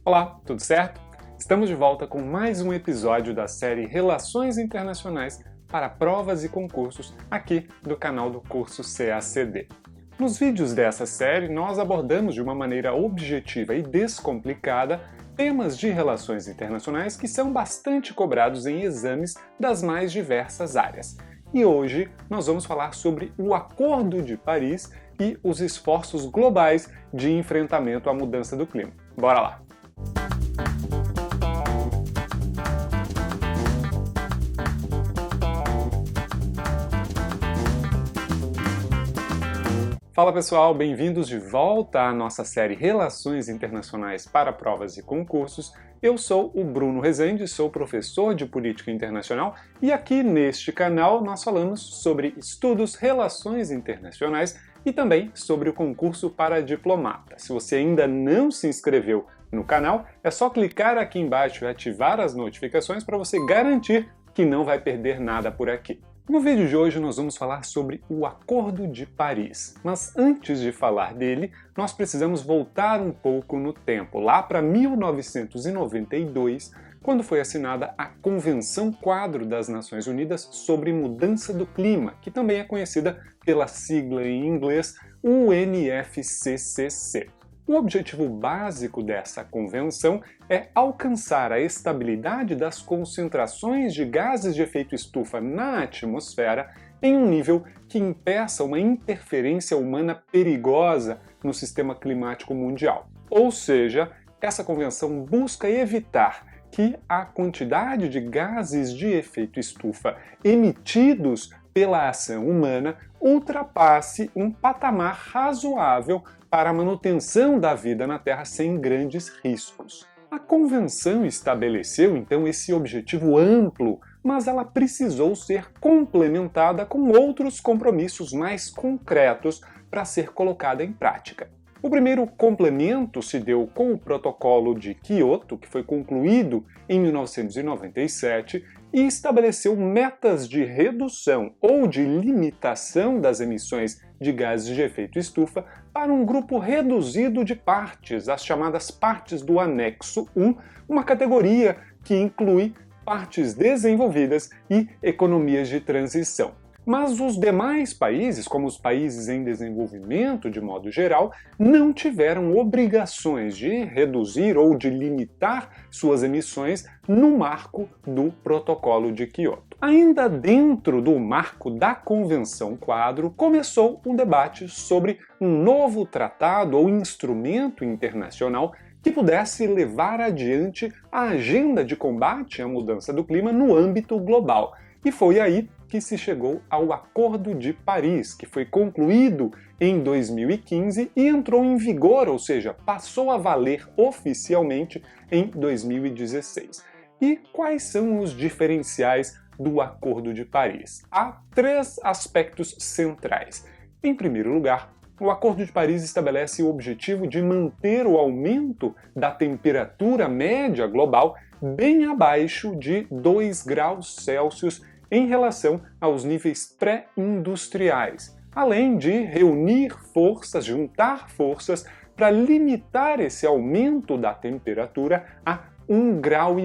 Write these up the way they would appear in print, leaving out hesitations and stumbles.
Olá, tudo certo? Estamos de volta com mais um episódio da série Relações Internacionais para Provas e Concursos aqui do canal do curso CACD. Nos vídeos dessa série, nós abordamos de uma maneira objetiva e descomplicada temas de relações internacionais que são bastante cobrados em exames das mais diversas áreas. E hoje nós vamos falar sobre o Acordo de Paris e os esforços globais de enfrentamento à mudança do clima. Bora lá! Fala pessoal, bem-vindos de volta à nossa série Relações Internacionais para Provas e Concursos. Eu sou o Bruno Rezende, sou professor de Política Internacional e aqui neste canal nós falamos sobre estudos, relações internacionais e também sobre o concurso para diplomata. Se você ainda não se inscreveu no canal, é só clicar aqui embaixo e ativar as notificações para você garantir que não vai perder nada por aqui. No vídeo de hoje nós vamos falar sobre o Acordo de Paris, mas antes de falar dele, nós precisamos voltar um pouco no tempo, lá para 1992, quando foi assinada a Convenção Quadro das Nações Unidas sobre Mudança do Clima, que também é conhecida pela sigla em inglês UNFCCC. O objetivo básico dessa convenção é alcançar a estabilidade das concentrações de gases de efeito estufa na atmosfera em um nível que impeça uma interferência humana perigosa no sistema climático mundial. Ou seja, essa convenção busca evitar que a quantidade de gases de efeito estufa emitidos pela ação humana ultrapasse um patamar razoável para a manutenção da vida na Terra sem grandes riscos. A Convenção estabeleceu, então, esse objetivo amplo, mas ela precisou ser complementada com outros compromissos mais concretos para ser colocada em prática. O primeiro complemento se deu com o Protocolo de Kyoto, que foi concluído em 1997, e estabeleceu metas de redução ou de limitação das emissões de gases de efeito estufa para um grupo reduzido de partes, as chamadas partes do Anexo I, uma categoria que inclui partes desenvolvidas e economias de transição. Mas os demais países, como os países em desenvolvimento de modo geral, não tiveram obrigações de reduzir ou de limitar suas emissões no marco do Protocolo de Kyoto. Ainda dentro do marco da Convenção Quadro, começou um debate sobre um novo tratado ou instrumento internacional que pudesse levar adiante a agenda de combate à mudança do clima no âmbito global. E foi aí que se chegou ao Acordo de Paris, que foi concluído em 2015 e entrou em vigor, ou seja, passou a valer oficialmente em 2016. E quais são os diferenciais do Acordo de Paris? Há três aspectos centrais. Em primeiro lugar, o Acordo de Paris estabelece o objetivo de manter o aumento da temperatura média global bem abaixo de 2 graus Celsius em relação aos níveis pré-industriais, além de reunir forças, juntar forças para limitar esse aumento da temperatura a 1,5 grau.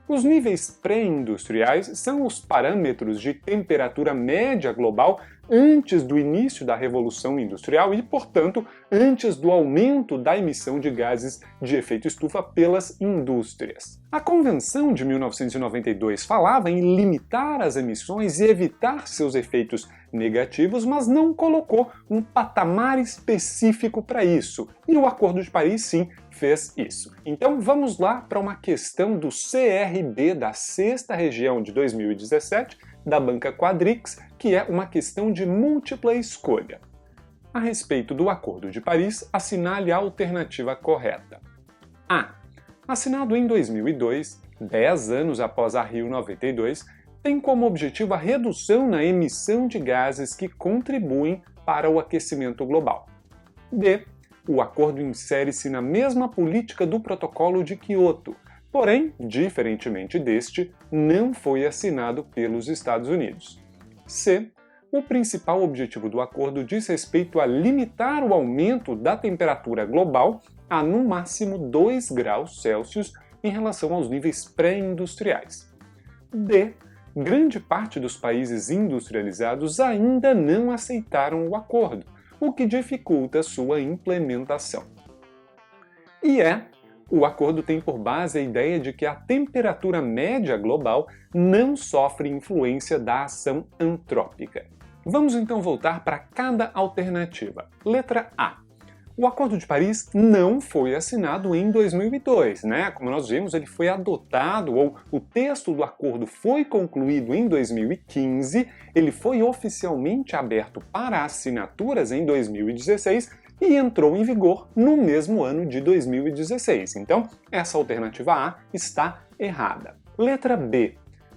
Os níveis pré-industriais são os parâmetros de temperatura média global antes do início da Revolução Industrial e, portanto, antes do aumento da emissão de gases de efeito estufa pelas indústrias. A Convenção de 1992 falava em limitar as emissões e evitar seus efeitos negativos, mas não colocou um patamar específico para isso. E o Acordo de Paris, sim, fez isso. Então vamos lá para uma questão do CRB da 6ª região de 2017, da banca Quadrix, que é uma questão de múltipla escolha. A respeito do Acordo de Paris, assinale a alternativa correta. A. Assinado em 2002, 10 anos após a Rio 92, tem como objetivo a redução na emissão de gases que contribuem para o aquecimento global. B. O acordo insere-se na mesma política do Protocolo de Kyoto, porém, diferentemente deste, não foi assinado pelos Estados Unidos. C. O principal objetivo do acordo diz respeito a limitar o aumento da temperatura global a no máximo 2 graus Celsius em relação aos níveis pré-industriais. D. Grande parte dos países industrializados ainda não aceitaram o acordo, o que dificulta sua implementação. E o acordo tem por base a ideia de que a temperatura média global não sofre influência da ação antrópica. Vamos então voltar para cada alternativa. Letra A. O Acordo de Paris não foi assinado em 2002, né? Como nós vimos, ele foi adotado, ou o texto do acordo foi concluído em 2015, ele foi oficialmente aberto para assinaturas em 2016 e entrou em vigor no mesmo ano de 2016. Então, essa alternativa A está errada. Letra B.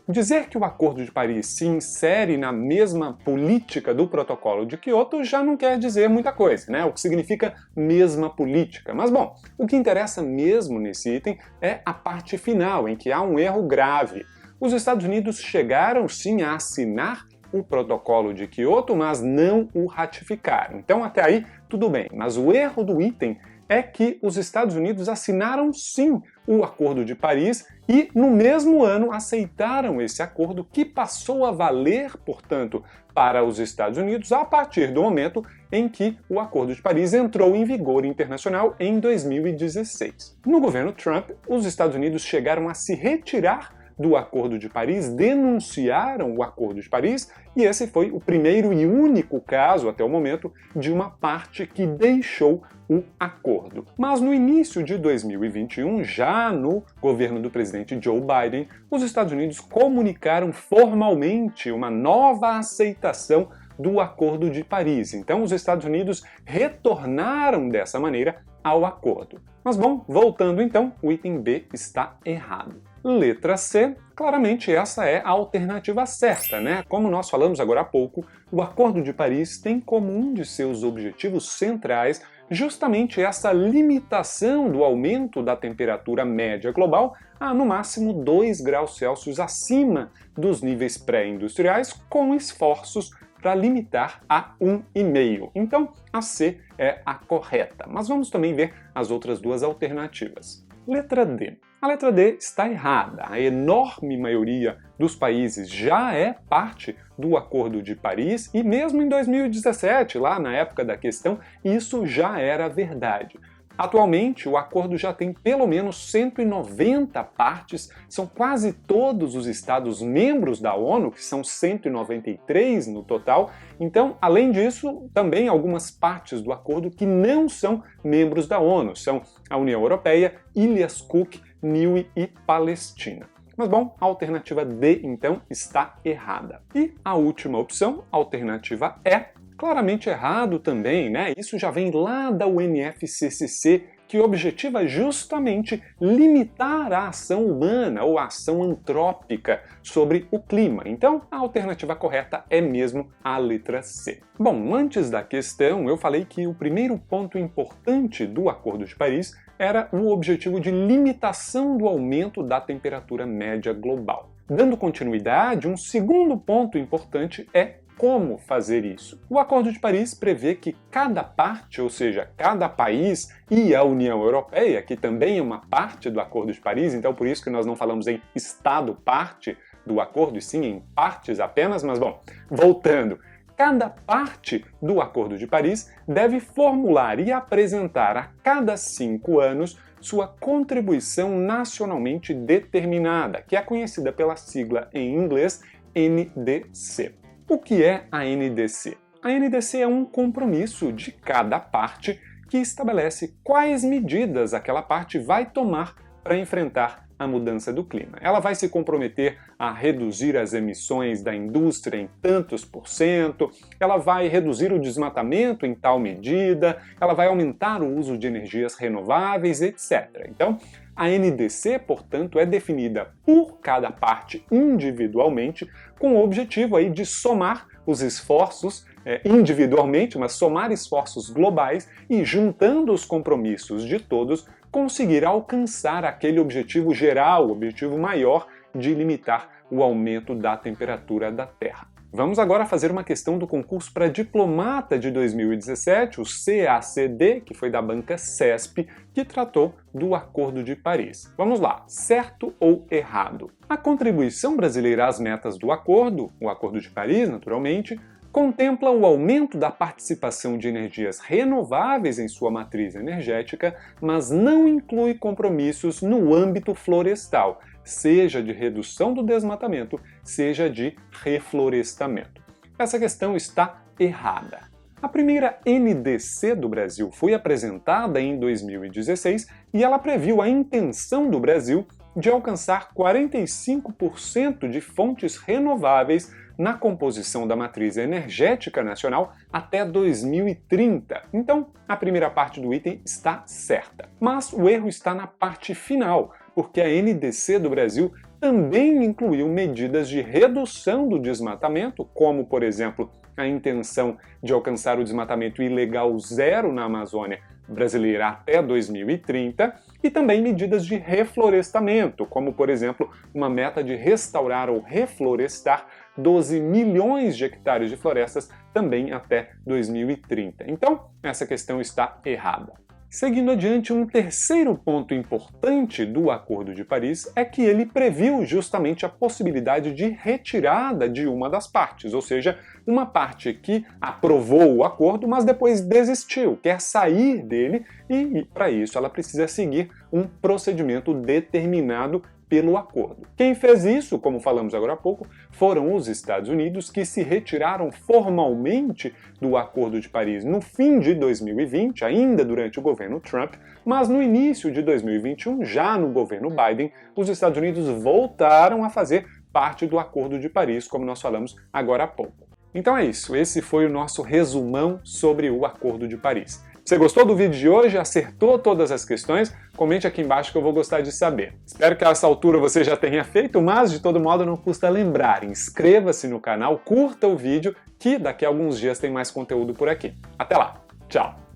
Dizer que o Acordo de Paris se insere na mesma política do Protocolo de Kyoto já não quer dizer muita coisa, né? O que significa mesma política. Mas, bom, o que interessa mesmo nesse item é a parte final, em que há um erro grave. Os Estados Unidos chegaram, sim, a assinar o Protocolo de Kyoto, mas não o ratificaram. Então, até aí, tudo bem. Mas o erro do item é que os Estados Unidos assinaram, sim, o Acordo de Paris e, no mesmo ano, aceitaram esse acordo que passou a valer, portanto, para os Estados Unidos a partir do momento em que o Acordo de Paris entrou em vigor internacional em 2016. No governo Trump, os Estados Unidos chegaram a se retirar do Acordo de Paris, denunciaram o Acordo de Paris, e esse foi o primeiro e único caso, até o momento, de uma parte que deixou o acordo. Mas no início de 2021, já no governo do presidente Joe Biden, os Estados Unidos comunicaram formalmente uma nova aceitação do Acordo de Paris. Então, os Estados Unidos retornaram dessa maneira ao acordo. Mas bom, voltando então, o item B está errado. Letra C, claramente essa é a alternativa certa, né? Como nós falamos agora há pouco, o Acordo de Paris tem como um de seus objetivos centrais justamente essa limitação do aumento da temperatura média global a no máximo 2 graus Celsius acima dos níveis pré-industriais, com esforços para limitar a 1,5. Então, a C é a correta. Mas vamos também ver as outras duas alternativas. Letra D. A letra D está errada. A enorme maioria dos países já é parte do Acordo de Paris e mesmo em 2017, lá na época da questão, isso já era verdade. Atualmente, o acordo já tem pelo menos 190 partes, são quase todos os estados membros da ONU, que são 193 no total. Então, além disso, também algumas partes do acordo que não são membros da ONU, são a União Europeia, Ilhas Cook, Niue e Palestina. Mas bom, a alternativa D, então, está errada. E a última opção, a alternativa E, claramente errado também, né? Isso já vem lá da UNFCCC, que objetiva justamente limitar a ação humana ou a ação antrópica sobre o clima. Então, a alternativa correta é mesmo a letra C. Bom, antes da questão, eu falei que o primeiro ponto importante do Acordo de Paris era o objetivo de limitação do aumento da temperatura média global. Dando continuidade, um segundo ponto importante é como fazer isso. O Acordo de Paris prevê que cada parte, ou seja, cada país e a União Europeia, que também é uma parte do Acordo de Paris, então por isso que nós não falamos em Estado-parte do acordo, e sim em partes apenas, mas bom, voltando. Cada parte do Acordo de Paris deve formular e apresentar a cada 5 anos sua contribuição nacionalmente determinada, que é conhecida pela sigla em inglês NDC. O que é a NDC? A NDC é um compromisso de cada parte que estabelece quais medidas aquela parte vai tomar para enfrentar a mudança do clima. Ela vai se comprometer a reduzir as emissões da indústria em tantos %, ela vai reduzir o desmatamento em tal medida, ela vai aumentar o uso de energias renováveis, etc. Então, a NDC, portanto, é definida por cada parte individualmente, com o objetivo aí de somar os esforços individualmente, mas somar esforços globais e, juntando os compromissos de todos, conseguir alcançar aquele objetivo geral, o objetivo maior de limitar o aumento da temperatura da Terra. Vamos agora fazer uma questão do concurso para diplomata de 2017, o CACD, que foi da banca CESP, que tratou do Acordo de Paris. Vamos lá, certo ou errado? A contribuição brasileira às metas do acordo, o Acordo de Paris, naturalmente, contempla o aumento da participação de energias renováveis em sua matriz energética, mas não inclui compromissos no âmbito florestal, seja de redução do desmatamento, seja de reflorestamento. Essa questão está errada. A primeira NDC do Brasil foi apresentada em 2016 e ela previu a intenção do Brasil de alcançar 45% de fontes renováveis na composição da matriz energética nacional até 2030. Então, a primeira parte do item está certa. Mas o erro está na parte final, porque a NDC do Brasil também incluiu medidas de redução do desmatamento, como, por exemplo, a intenção de alcançar o desmatamento ilegal zero na Amazônia brasileira até 2030, e também medidas de reflorestamento, como, por exemplo, uma meta de restaurar ou reflorestar 12 milhões de hectares de florestas também até 2030. Então, essa questão está errada. Seguindo adiante, um terceiro ponto importante do Acordo de Paris é que ele previu justamente a possibilidade de retirada de uma das partes, ou seja, uma parte que aprovou o acordo, mas depois desistiu, quer sair dele e, para isso, ela precisa seguir um procedimento determinado pelo acordo. Quem fez isso, como falamos agora há pouco, foram os Estados Unidos, que se retiraram formalmente do Acordo de Paris no fim de 2020, ainda durante o governo Trump, mas no início de 2021, já no governo Biden, os Estados Unidos voltaram a fazer parte do Acordo de Paris, como nós falamos agora há pouco. Então é isso, esse foi o nosso resumão sobre o Acordo de Paris. Você gostou do vídeo de hoje? Acertou todas as questões? Comente aqui embaixo que eu vou gostar de saber. Espero que a essa altura você já tenha feito, mas de todo modo não custa lembrar. Inscreva-se no canal, curta o vídeo, que daqui a alguns dias tem mais conteúdo por aqui. Até lá! Tchau!